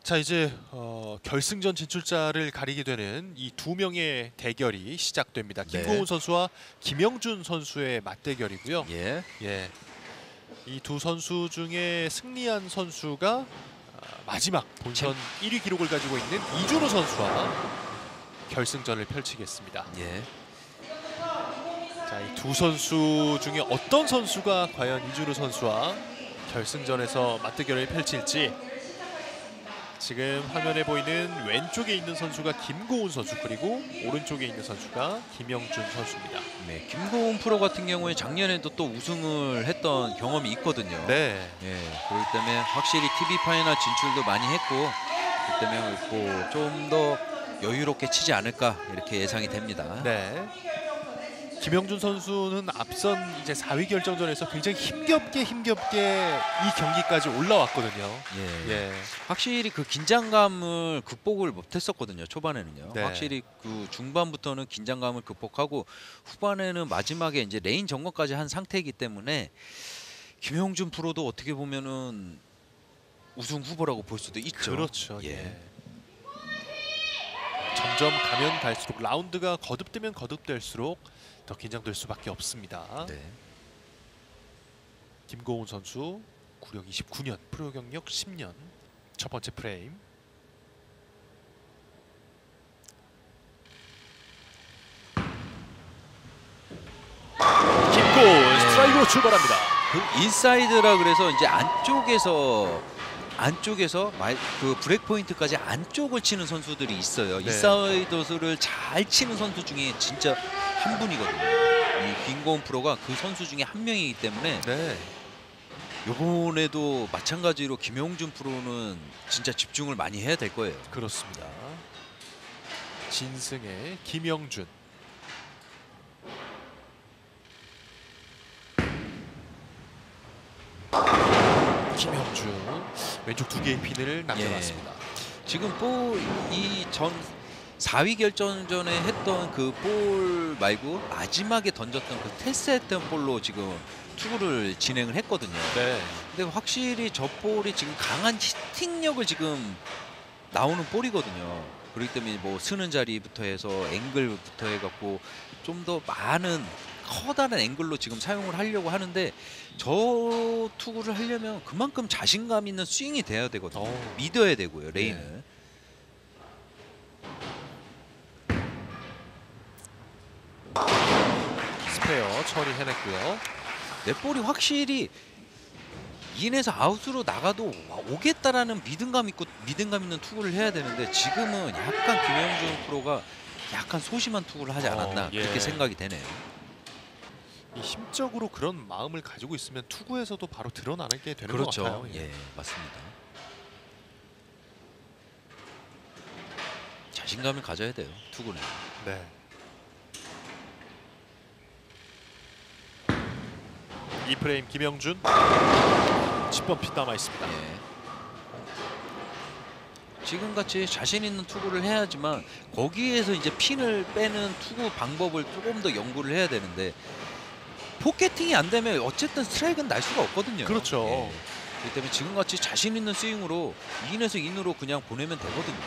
자, 이제 결승전 진출자를 가리게 되는 이 두 명의 대결이 시작됩니다. 네. 김고은 선수와 김영준 선수의 맞대결이고요. 예. 예, 이 두 선수 중에 승리한 선수가 마지막 본선 1위 기록을 가지고 있는 이준호 선수와 결승전을 펼치겠습니다. 예. 자, 이 두 선수 중에 어떤 선수가 과연 이준호 선수와 결승전에서 맞대결을 펼칠지, 지금 화면에 보이는 왼쪽에 있는 선수가 김고은 선수, 그리고 오른쪽에 있는 선수가 김영준 선수입니다. 네. 김고은 프로 같은 경우에 작년에도 또 우승을 했던 경험이 있거든요. 네. 예. 그렇기 때문에 확실히 TV 파이널 진출도 많이 했고, 그렇기 때문에 좀 더 여유롭게 치지 않을까 이렇게 예상이 됩니다. 네. 김영준 선수는 앞선 이제 4위 결정전에서 굉장히 힘겹게 이 경기까지 올라왔거든요. 예. 예. 확실히 그 긴장감을 극복을 못했었거든요. 초반에는요. 네. 확실히 그 중반부터는 긴장감을 극복하고 후반에는 마지막에 이제 레인 점검까지 한 상태이기 때문에 김영준 프로도 어떻게 보면은 우승 후보라고 볼 수도 있죠. 그렇죠. 예. 예. 점점 가면 갈수록, 라운드가 거듭되면 거듭될수록 더 긴장될 수밖에 없습니다. 네. 김고은 선수 구력 29년, 프로 경력 10년. 첫 번째 프레임. 김고은 스트라이크로 출발합니다. 그 인사이드라 그래서 이제 안쪽에서 그 브레이크 포인트까지 안쪽을 치는 선수들이 있어요. 네. 인사이드를 잘 치는 선수 중에 진짜 한 분이거든요. 이 김고은 프로가 그 선수 중에 한 명이기 때문에 네. 이번에도 마찬가지로 김영준 프로는 진짜 집중을 많이 해야 될 거예요. 그렇습니다. 진승의 김영준. 김영준 왼쪽 두 개의 핀을 남겨놨습니다. 지금 이 전 4위 결정전에 했던 그 볼 말고 마지막에 던졌던 그 테스트했던 볼로 지금 투구를 진행을 했거든요. 네. 근데 확실히 저 볼이 지금 강한 히팅력을 지금 나오는 볼이거든요. 그렇기 때문에 뭐 쓰는 자리부터 해서 앵글부터 해갖고 좀 더 많은 커다란 앵글로 지금 사용을 하려고 하는데, 저 투구를 하려면 그만큼 자신감 있는 스윙이 돼야 되거든요. 믿어야 되고요, 레인을. 네. 스페어 처리해냈고요. 내 볼이 확실히 인에서 아웃으로 나가도 오겠다라는 믿음감 있는 투구를 해야 되는데, 지금은 약간 김영준 프로가 약간 소심한 투구를 하지 않았나 예. 그렇게 생각이 되네요. 이 심적으로 그런 마음을 가지고 있으면 투구에서도 바로 드러나는 게 되는 그렇죠. 것 같아요. 예, 맞습니다. 자신감을 가져야 돼요, 투구는. 네. 이 프레임 김영준 10번 핀 남아 있습니다. 예. 지금같이 자신 있는 투구를 해야지만 거기에서 이제 핀을 빼는 투구 방법을 조금 더 연구를 해야 되는데, 포켓팅이 안 되면 어쨌든 스트라이크는 날 수가 없거든요. 그렇죠. 예. 그렇기 때문에 지금같이 자신 있는 스윙으로 인에서 인으로 그냥 보내면 되거든요.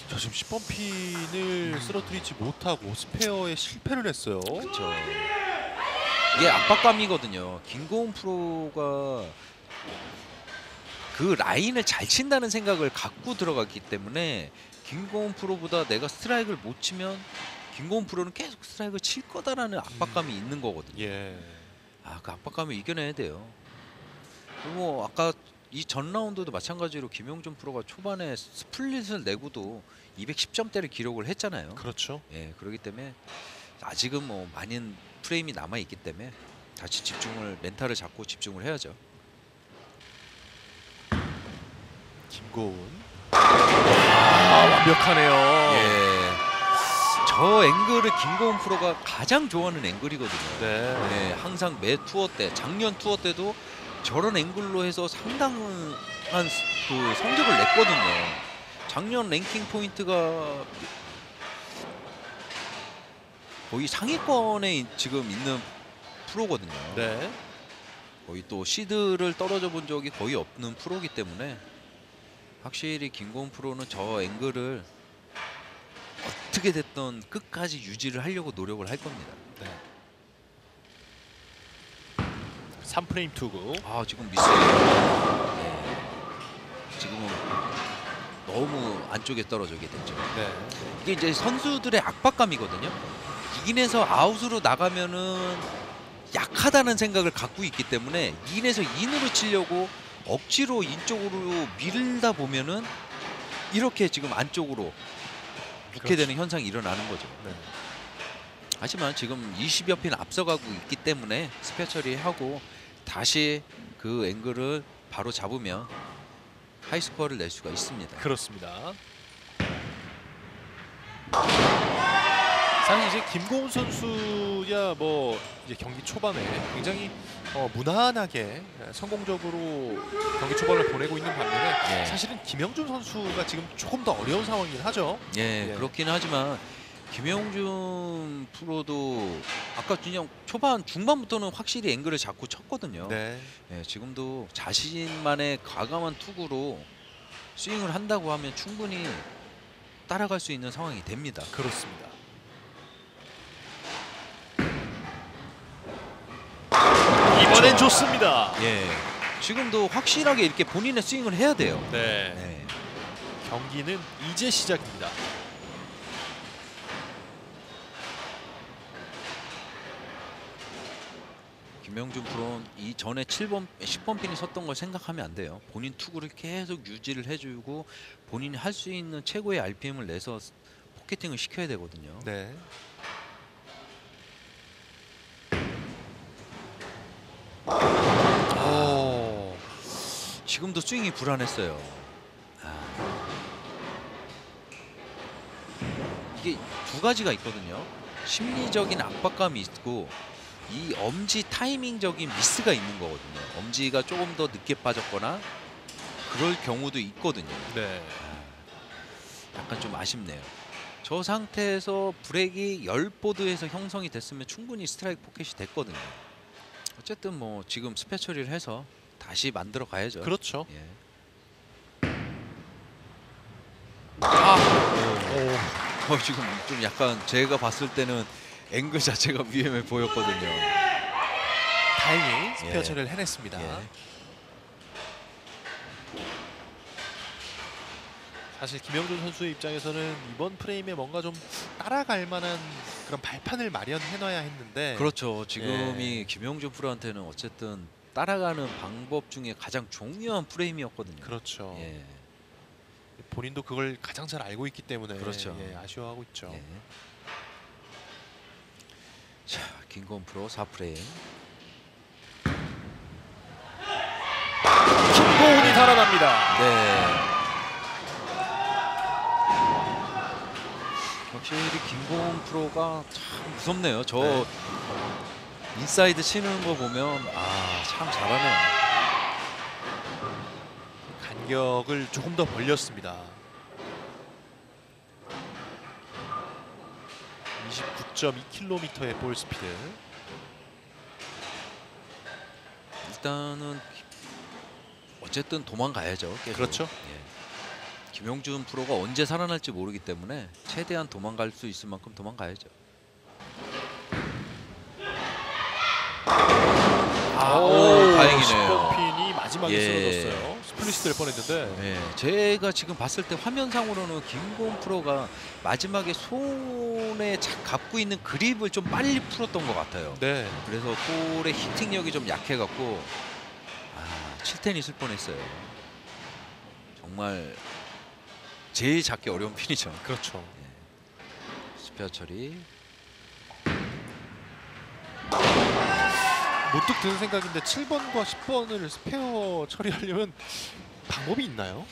자, 지금 10번 핀을 쓰러뜨리지 못하고 스페어에 실패를 했어요. 그렇죠. 이게 압박감이거든요. 김고은 프로가 그 라인을 잘 친다는 생각을 갖고 들어갔기 때문에, 김고은 프로보다 내가 스트라이크를 못 치면 김고은 프로는 계속 스트라이크를 칠 거다라는 압박감이 있는 거거든요. 예. 그 압박감을 이겨내야 돼요. 그리고 아까 이 전 라운드도 마찬가지로 김영준 프로가 초반에 스플릿을 내고도 210점대를 기록을 했잖아요. 그렇죠. 예, 그렇기 때문에 아직은 뭐 많은 프레임이 남아 있기 때문에 다시 멘탈을 잡고 집중을 해야죠. 김고은. 완벽하네요. 예. 저 앵글을 김고은 프로가 가장 좋아하는 앵글이거든요. 네. 네, 항상 매 투어 때, 작년 투어 때도 저런 앵글로 해서 상당한 그 성적을 냈거든요. 작년 랭킹 포인트가 거의 상위권에 지금 있는 프로거든요. 네. 거의 또 시드를 떨어져 본 적이 거의 없는 프로기 때문에 확실히 김고은 프로는 저 앵글을 어떻게 됐든 끝까지 유지를 하려고 노력을 할 겁니다. 네. 3프레임 투구. 아 지금 미스예요. 네. 지금은 너무 안쪽에 떨어지게 됐죠. 네. 이게 이제 선수들의 압박감이거든요. 이긴에서 아웃으로 나가면은 약하다는 생각을 갖고 있기 때문에 인에서 인으로 치려고 억지로 인쪽으로 밀다 보면은 이렇게 지금 안쪽으로 묵게 그렇죠. 되는 현상이 일어나는 거죠. 네. 하지만 지금 20여 핀 앞서가고 있기 때문에 스페어 처리하고 다시 그 앵글을 바로 잡으면 하이스코어를 낼 수가 있습니다. 그렇습니다. 사실 이제 김고은 선수야 뭐 이제 경기 초반에 굉장히 무난하게 성공적으로 경기 초반을 보내고 있는 반면에 네. 사실은 김영준 선수가 지금 조금 더 어려운 상황이긴 하죠. 예, 예. 그렇긴 하지만 김영준 프로도 아까 그냥 초반 중반부터는 확실히 앵글을 잡고 쳤거든요. 네. 예, 지금도 자신만의 과감한 투구로 스윙을 한다고 하면 충분히 따라갈 수 있는 상황이 됩니다. 그렇습니다. 이번엔 좋습니다. 예, 지금도 확실하게 이렇게 본인의 스윙을 해야 돼요. 네. 네. 경기는 이제 시작입니다. 김영준 프로는 이전에 7번, 10번 핀이 섰던 걸 생각하면 안 돼요. 본인 투구를 계속 유지를 해주고 본인이 할 수 있는 최고의 RPM을 내서 포켓팅을 시켜야 되거든요. 네. 오. 지금도 스윙이 불안했어요. 이게 두 가지가 있거든요. 심리적인 압박감이 있고 이 엄지 타이밍적인 미스가 있는 거거든요. 엄지가 조금 더 늦게 빠졌거나 그럴 경우도 있거든요. 네. 약간 좀 아쉽네요. 저 상태에서 브레이크 10보드에서 형성이 됐으면 충분히 스트라이크 포켓이 됐거든요. 어쨌든 뭐 지금 스페 처리를 해서 다시 만들어 가야죠. 그렇죠. 예. 지금 좀 약간 제가 봤을 때는 앵글 자체가 위험해 보였거든요. 다행히 스페어 예. 처리를 해냈습니다. 예. 사실 김영준 선수의 입장에서는 이번 프레임에 뭔가 좀 따라갈 만한 그런 발판을 마련해놔야 했는데 그렇죠. 지금이 예. 김영준 프로한테는 어쨌든 따라가는 방법 중에 가장 중요한 프레임이었거든요. 그렇죠. 예. 본인도 그걸 가장 잘 알고 있기 때문에 그렇죠. 예, 아쉬워하고 있죠. 예. 자, 김고은 프로 4프레임. 김고은이 살아납니다. 네. 확실히 김고은 프로가 참 무섭네요. 저 네. 인사이드 치는 거 보면 참 잘하네요. 간격을 조금 더 벌렸습니다. 29.2km의 볼 스피드. 일단은 어쨌든 도망가야죠. 계속. 그렇죠. 예. 김영준 프로가 언제 살아날지 모르기 때문에 최대한 도망갈 수 있을 만큼 도망가야죠. 다행이네요. 스포핀이 마지막에 예. 쓰러졌어요. 스플릿이 될 뻔했는데. 네, 제가 지금 봤을 때 화면상으로는 김고은 프로가 마지막에 손에 잡고 있는 그립을 좀 빨리 풀었던 것 같아요. 네. 그래서 볼의 히팅력이 좀 약해갖고 7텐 있을 뻔했어요. 정말 제일 잡기 어려운 핀이죠. 그렇죠. 스페어 처리. 문득 드는 생각인데 7번과 10번을 스페어 처리하려면 방법이 있나요?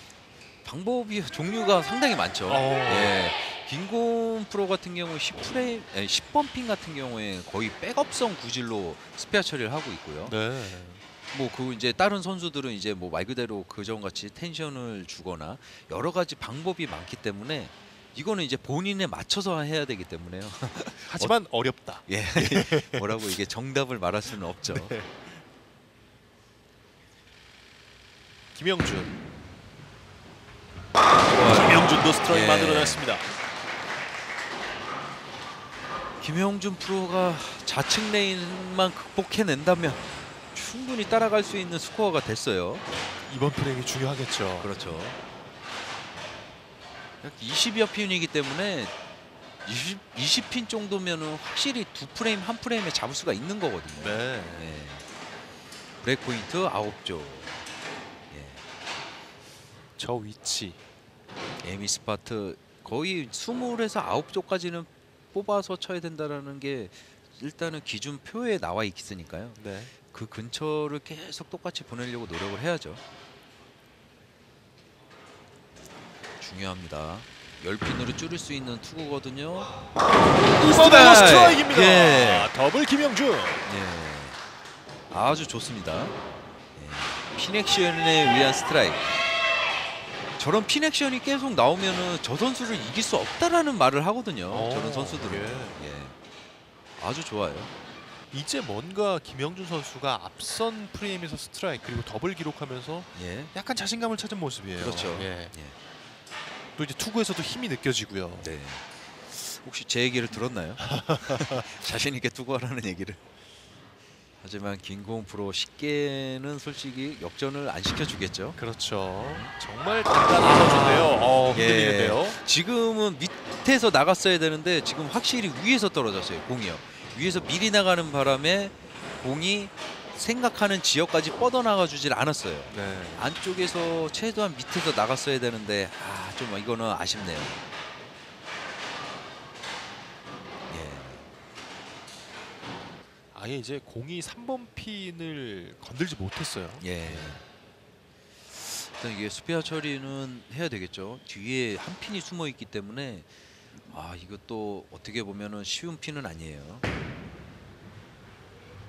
방법이 종류가 상당히 많죠. 어. 예. 김고은 프로 같은 경우 10번 핀 같은 경우에 거의 백업성 구질로 스페어 처리를 하고 있고요. 네. 뭐 그 이제 다른 선수들은 이제 뭐 말 그대로 그전 같이 텐션을 주거나 여러 가지 방법이 많기 때문에 이거는 이제 본인에 맞춰서 해야 되기 때문에요. 하지만 어렵다. 예, 뭐라고 이게 정답을 말할 수는 없죠. 네. 김영준. 김영준도 스트라이크 예. 만들어냈습니다. 김영준 프로가 좌측 레인만 극복해낸다면 충분히 따라갈 수 있는 스코어가 됐어요. 이번 프레임이 중요하겠죠. 그렇죠. 약 20여 핀이기 때문에 20핀 정도면은 확실히 두 프레임 한 프레임에 잡을 수가 있는 거거든요. 네. 예. 브레이크 포인트 9조. 예. 저 위치. 에미 스파트 거의 20에서 9조까지는 뽑아서 쳐야 된다라는 게 일단은 기준 표에 나와 있으니까요. 네. 그 근처를 계속 똑같이 보내려고 노력을 해야죠. 중요합니다. 10핀으로 줄일 수 있는 투구거든요. 이번에도 스트라이크입니다. 예. 더블 김영준. 예. 아주 좋습니다. 예. 핀 액션에 의한 스트라이크. 저런 핀 액션이 계속 나오면은 저 선수를 이길 수 없다라는 말을 하거든요. 저런 선수들은. 예. 아주 좋아요. 이제 뭔가 김영준 선수가 앞선 프레임에서 스트라이크 그리고 더블 기록하면서 예. 약간 자신감을 찾은 모습이에요. 그렇죠. 예. 예. 또 이제 투구에서도 힘이 느껴지고요. 네. 혹시 제 얘기를 들었나요? 자신 있게 투구하라는 얘기를. 하지만 김고은 프로 쉽게는 솔직히 역전을 안 시켜주겠죠. 그렇죠. 정말 단단한 선수인데요. 흔들리는데요. 지금은 밑에서 나갔어야 되는데 지금 확실히 위에서 떨어졌어요. 공이요. 위에서 미리 나가는 바람에 공이 생각하는 지역까지 뻗어나가 주질 않았어요. 네. 안쪽에서 최소한 밑에서 나갔어야 되는데 좀 이거는 아쉽네요. 예. 아예 이제 공이 3번 핀을 건들지 못했어요. 예. 일단 이게 스페어 처리는 해야 되겠죠. 뒤에 한 핀이 숨어 있기 때문에 이것도 어떻게 보면은 쉬운 핀은 아니에요.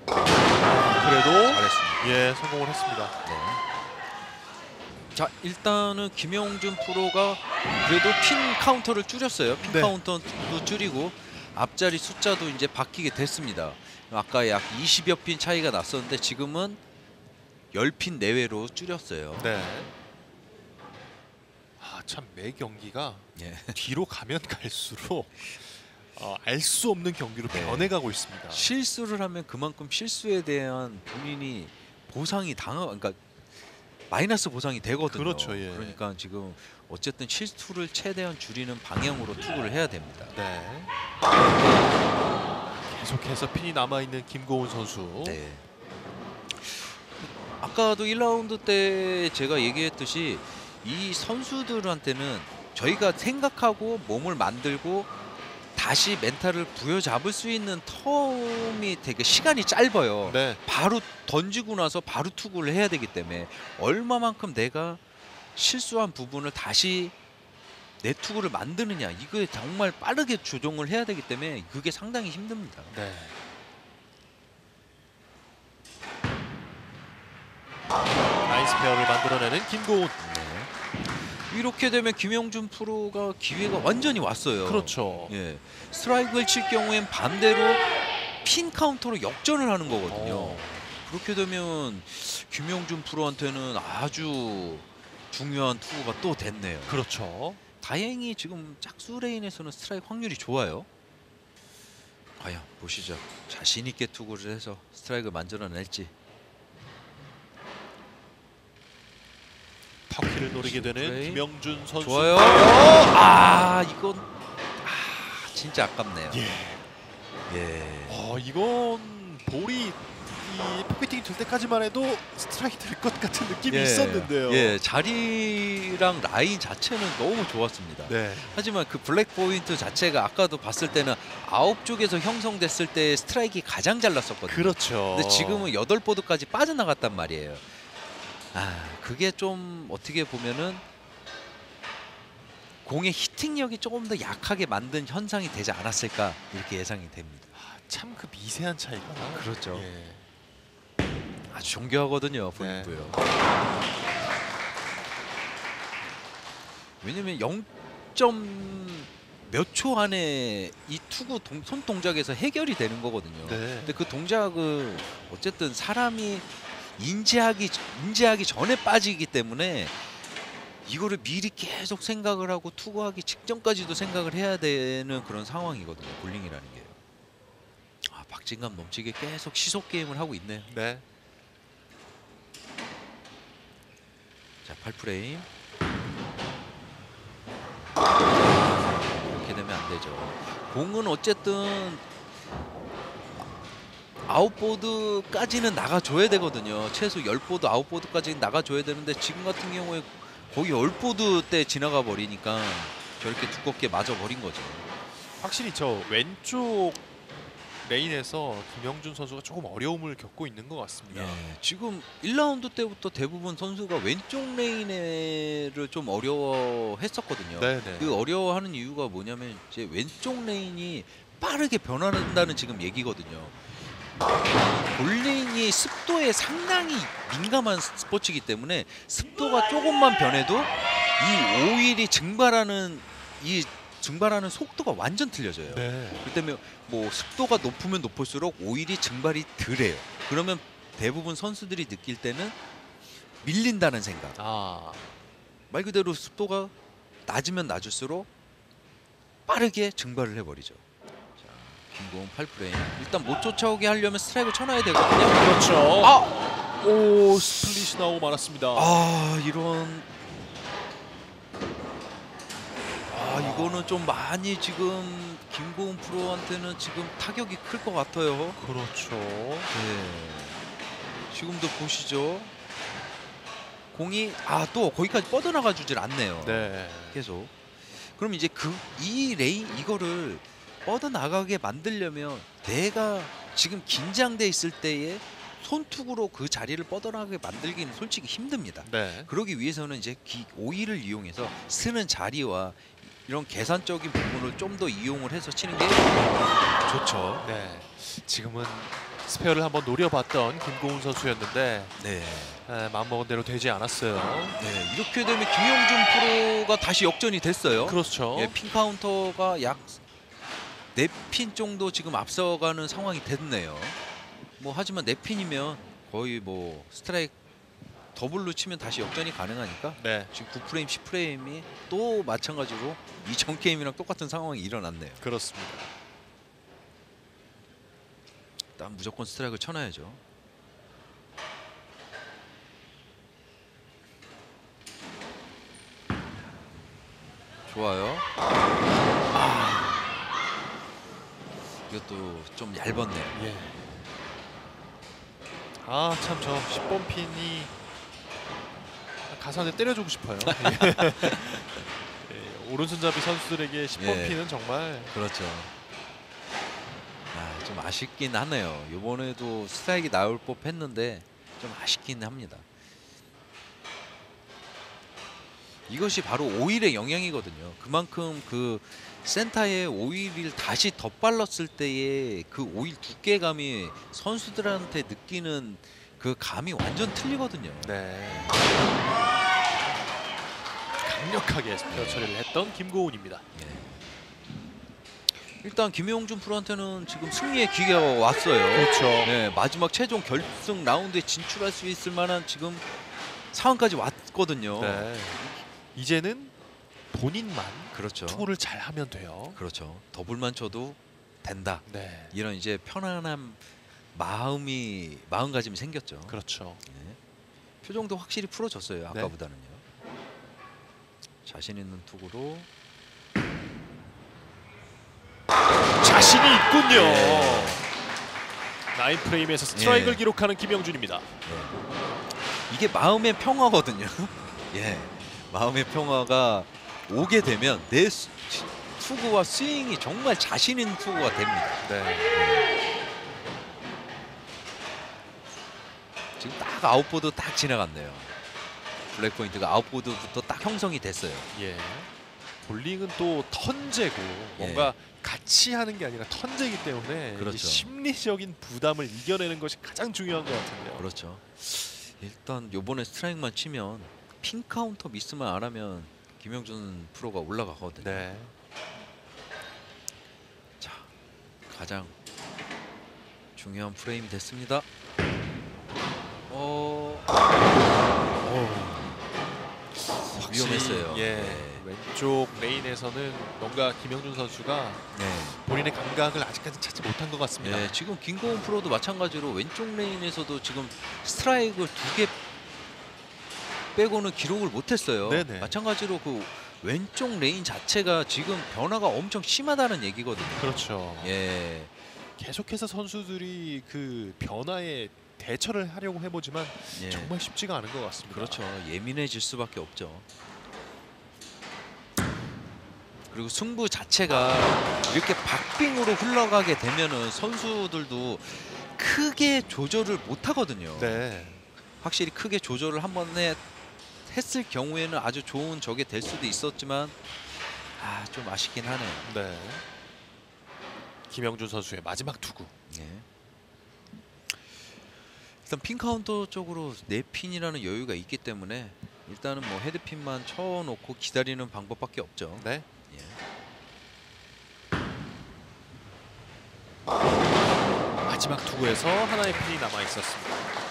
그래도 잘했습니다. 예, 성공을 했습니다. 네. 자, 일단은 김영준 프로가 그래도 핀 카운터를 줄였어요. 핀 네. 카운터도 줄이고 앞자리 숫자도 이제 바뀌게 됐습니다. 아까 약 20여 핀 차이가 났었는데 지금은 10핀 내외로 줄였어요. 네. 참 매 경기가 예. 뒤로 가면 갈수록 알 수 없는 경기로 네. 변해가고 있습니다. 실수를 하면 그만큼 실수에 대한 본인이 보상이 그러니까 마이너스 보상이 되거든요. 그렇죠, 예. 그러니까 지금 어쨌든 실수를 최대한 줄이는 방향으로 투구를 해야 됩니다. 네. 계속해서 핀이 남아있는 김고은 선수. 네. 아까도 1라운드 때 제가 얘기했듯이 이 선수들한테는 저희가 생각하고 몸을 만들고 다시 멘탈을 부여잡을 수 있는 텀이 되게 시간이 짧아요. 네. 바로 던지고 나서 바로 투구를 해야 되기 때문에 얼마만큼 내가 실수한 부분을 다시 내 투구를 만드느냐, 이거에 정말 빠르게 조정을 해야 되기 때문에 그게 상당히 힘듭니다. 네. 나이스 페어를 만들어내는 김고은. 이렇게 되면 김영준 프로가 기회가 완전히 왔어요. 그렇죠. 예, 스트라이크를 칠 경우엔 반대로 핀 카운터로 역전을 하는 거거든요. 그렇게 되면 김영준 프로한테는 아주 중요한 투구가 또 됐네요. 그렇죠. 다행히 지금 짝수 레인에서는 스트라이크 확률이 좋아요. 과연 보시죠. 자신 있게 투구를 해서 스트라이크를 만들어낼지. 터키를 노리게 되는 플레이. 김영준 선수. 좋아요. 이건 진짜 아깝네요. 예. 이건 볼이 이 포켓팅이 될 때까지만 해도 스트라이크 될 것 같은 느낌이 예. 있었는데요. 예, 자리랑 라인 자체는 너무 좋았습니다. 네. 하지만 그 블랙 포인트 자체가 아까도 봤을 때는 9쪽에서 형성됐을 때 스트라이크가 가장 잘 났었거든요. 그렇죠. 근데 지금은 8보드까지 빠져나갔단 말이에요. 그게 좀 어떻게 보면은 공의 히팅력이 조금 더 약하게 만든 현상이 되지 않았을까 이렇게 예상이 됩니다. 참 그 미세한 차이가. 그렇죠. 예. 아주 존경하거든요, 본인도요. 왜냐면 0점 몇 초 안에 이 투구 손 동작에서 해결이 되는 거거든요. 네. 근데 그 동작을 어쨌든 사람이 인지하기 전에 빠지기 때문에 이거를 미리 계속 생각을 하고 투구하기 직전까지도 생각을 해야 되는 그런 상황이거든요. 볼링이라는 게. 아, 박진감 넘치게 계속 시속 게임을 하고 있네요. 네. 자, 8프레임. 이렇게 되면 안 되죠. 공은 어쨌든 아웃보드까지는 나가줘야 되거든요. 최소 10보드, 아웃보드까지는 나가줘야 되는데 지금 같은 경우에 거의 10보드 때 지나가 버리니까 저렇게 두껍게 맞아 버린 거죠. 확실히 저 왼쪽 레인에서 김영준 선수가 조금 어려움을 겪고 있는 것 같습니다. 예, 지금 1라운드 때부터 대부분 선수가 왼쪽 레인을 좀 어려워했었거든요. 네네. 그 어려워하는 이유가 뭐냐면 이제 왼쪽 레인이 빠르게 변화한다는 지금 얘기거든요. 볼링이 습도에 상당히 민감한 스포츠이기 때문에 습도가 조금만 변해도 이 오일이 증발하는 속도가 완전 틀려져요. 네. 그렇기 때문에 뭐 습도가 높으면 높을수록 오일이 증발이 덜해요. 그러면 대부분 선수들이 느낄 때는 밀린다는 생각. 아, 말 그대로 습도가 낮으면 낮을수록 빠르게 증발을 해버리죠. 자, 김고은 8프레임. 일단 못 쫓아오게 하려면 스트라이크 쳐놔야 되거든요. 그렇죠. 아! 오, 스플릿이 나오고 말았습니다. 이거는 좀 많이 지금 김고은 프로한테는 지금 타격이 클 것 같아요. 그렇죠. 네. 지금도 보시죠. 공이 또 거기까지 뻗어나가 주질 않네요. 네. 계속. 그럼 이제 이 레인 이거를 뻗어나가게 만들려면 내가 지금 긴장돼 있을 때에 손투구로 그 자리를 뻗어나가게 만들기는 솔직히 힘듭니다. 네. 그러기 위해서는 이제 오일을 이용해서 쓰는 자리와 이런 계산적인 부분을 좀 더 이용을 해서 치는 게 좋죠. 네. 지금은 스페어를 한번 노려봤던 김고은 선수였는데 네. 마음먹은 대로 되지 않았어요. 네. 이렇게 되면 김영준 프로가 다시 역전이 됐어요. 그렇죠. 예, 핀 카운터가 약 4핀 정도 지금 앞서가는 상황이 됐네요. 뭐 하지만 4핀이면 거의 뭐 스트라이크 더블로 치면 다시 역전이 가능하니까 네. 지금 9프레임, 10프레임이 또 마찬가지로 이전 게임이랑 똑같은 상황이 일어났네요. 그렇습니다. 일단 무조건 스트라이크를 쳐놔야죠. 좋아요. 이것도 좀 얇았네요. 예. 아, 참 저 10번 핀이 가산에 때려주고 싶어요. 예, 오른손잡이 선수들에게 10번 예. 핀은 정말 그렇죠. 좀 아쉽긴 하네요. 이번에도 스트라이크 나올 법했는데 좀 아쉽긴 합니다. 이것이 바로 오일의 영향이거든요. 그만큼 그 센터에 오일을 다시 덧발랐을 때의 그 오일 두께감이 선수들한테 느끼는 그 감이 완전 틀리거든요. 네. 강력하게 스페어 처리를 했던 김고은입니다. 예. 일단 김영준 프로한테는 지금 승리의 기회가 왔어요. 그렇죠. 네, 마지막 최종 결승 라운드에 진출할 수 있을 만한 지금 상황까지 왔거든요. 네. 이제는 본인만 그렇죠. 투구를 잘 하면 돼요. 그렇죠. 더블만 쳐도 된다. 네. 이런 이제 편안한 마음가짐이 생겼죠. 그렇죠. 네. 표정도 확실히 풀어졌어요. 네. 아까보다는요. 자신 있는 투구로 자신이 있군요. 네. 9프레임에서 스트라이크를 예. 기록하는 김영준입니다. 이게 마음의 평화거든요. 예, 마음의 평화가 오게 되면 내 투구와 스윙이 정말 자신 있는 투구가 됩니다. 네. 지금 딱 아웃보드 딱 지나갔네요. 블랙 포인트가 아웃보드부터 딱 형성이 됐어요. 예. 볼링은 또 턴제고 뭔가 같이 하는 게 아니라 턴제이기 때문에 그렇죠. 이 심리적인 부담을 이겨내는 것이 가장 중요한 것 같은데요. 그렇죠. 일단 요번에 스트라이크만 치면 핀 카운터 미스만 안 하면 김영준 프로가 올라가거든요. 네. 자, 가장 중요한 프레임 됐습니다. 위험했어요. 예. 네. 왼쪽 레인에서는 뭔가 김영준 선수가 네. 본인의 감각을 아직까지 찾지 못한 것 같습니다. 네, 지금 김고은 프로도 마찬가지로 왼쪽 레인에서도 지금 스트라이크를 2개 빼고는 기록을 못했어요. 네네. 마찬가지로 그 왼쪽 레인 자체가 지금 변화가 엄청 심하다는 얘기거든요. 그렇죠. 예, 계속해서 선수들이 그 변화에 대처를 하려고 해보지만 예. 정말 쉽지가 않은 것 같습니다. 그렇죠. 예민해질 수밖에 없죠. 그리고 승부 자체가 이렇게 박빙으로 흘러가게 되면은 선수들도 크게 조절을 못 하거든요. 네. 확실히 크게 조절을 한 번에 했을 경우에는 아주 좋은 적이 될 수도 있었지만 좀 아쉽긴 하네요. 네. 김영준 선수의 마지막 투구. 예. 일단 핀 카운터 쪽으로 4핀이라는 여유가 있기 때문에 일단은 뭐 헤드핀만 쳐놓고 기다리는 방법밖에 없죠. 네. 예. 마지막 투구에서 하나의 핀이 남아 있었습니다.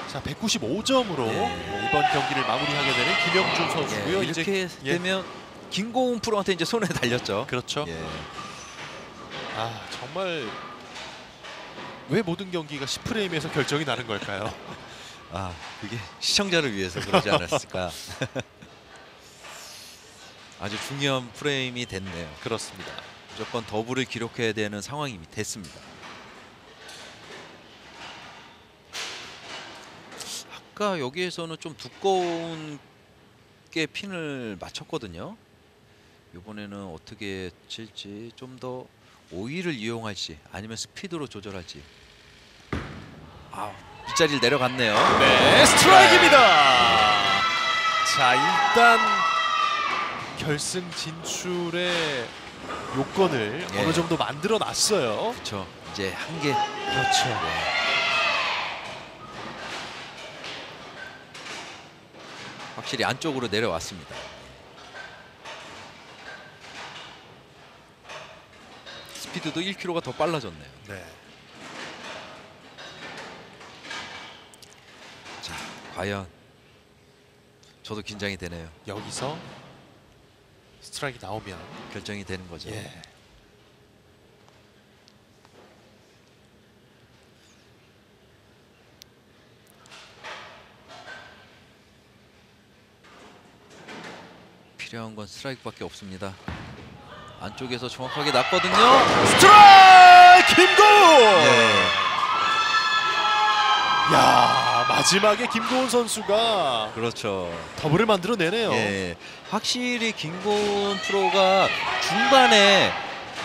자, 195점으로 예. 이번 경기를 마무리하게 되는 김영준 선수고요. 예, 이렇게 되면 김고은 프로한테 이제 손에 달렸죠. 그렇죠. 예. 정말 왜 모든 경기가 10프레임에서 결정이 나는 걸까요? 그게 시청자를 위해서 그러지 않았을까. 아주 중요한 프레임이 됐네요. 그렇습니다. 무조건 더블을 기록해야 되는 상황이 됐습니다. 아까 여기에서는 좀 두꺼운 게 핀을 맞췄거든요. 이번에는 어떻게 칠지, 좀 더 오일을 이용할지 아니면 스피드로 조절할지. 빗자리를 내려갔네요. 네, 스트라이크입니다. 자, 일단 결승 진출의 요건을 예. 어느 정도 만들어 놨어요. 그렇죠. 이제 한 개. 그렇죠. 확실히 안쪽으로 내려왔습니다. 스피드도 1km가 더 빨라졌네요. 네. 자, 과연 저도 긴장이 되네요. 여기서 스트라이크 나오면 결정이 되는 거죠. 예. 필요한 건 스트라이크밖에 없습니다. 안쪽에서 정확하게 났거든요. 스트라이크 김고은! 예. 야, 마지막에 김고은 선수가 그렇죠. 더블을 만들어내네요. 예. 확실히 김고은 프로가 중반에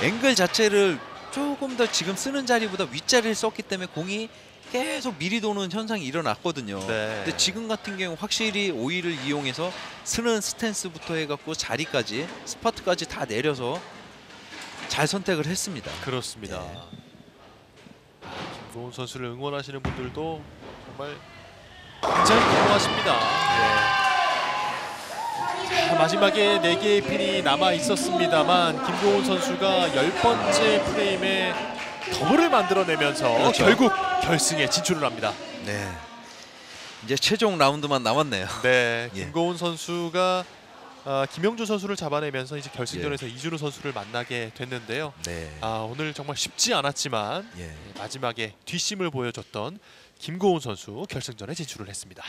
앵글 자체를 조금 더 지금 쓰는 자리보다 윗자리를 썼기 때문에 공이 계속 미리 도는 현상이 일어났거든요. 네. 근데 지금 같은 경우 확실히 오일을 이용해서 쓰는 스탠스부터 해갖고 자리까지 스파트까지 다 내려서 잘 선택을 했습니다. 그렇습니다. 예. 김고은 선수를 응원하시는 분들도 정말 굉장히 고마워하십니다. 자, 마지막에 4개의 핀이 남아 있었습니다만 김고은 선수가 10번째 프레임에 더블을 만들어내면서 그렇죠. 결국 결승에 진출을 합니다. 네. 이제 최종 라운드만 남았네요. 네, 예. 김고은 선수가 김영준 선수를 잡아내면서 이제 결승전에서 이준우 선수를 만나게 됐는데요. 네. 오늘 정말 쉽지 않았지만 예. 마지막에 뒷심을 보여줬던 김고은 선수 결승전에 진출을 했습니다.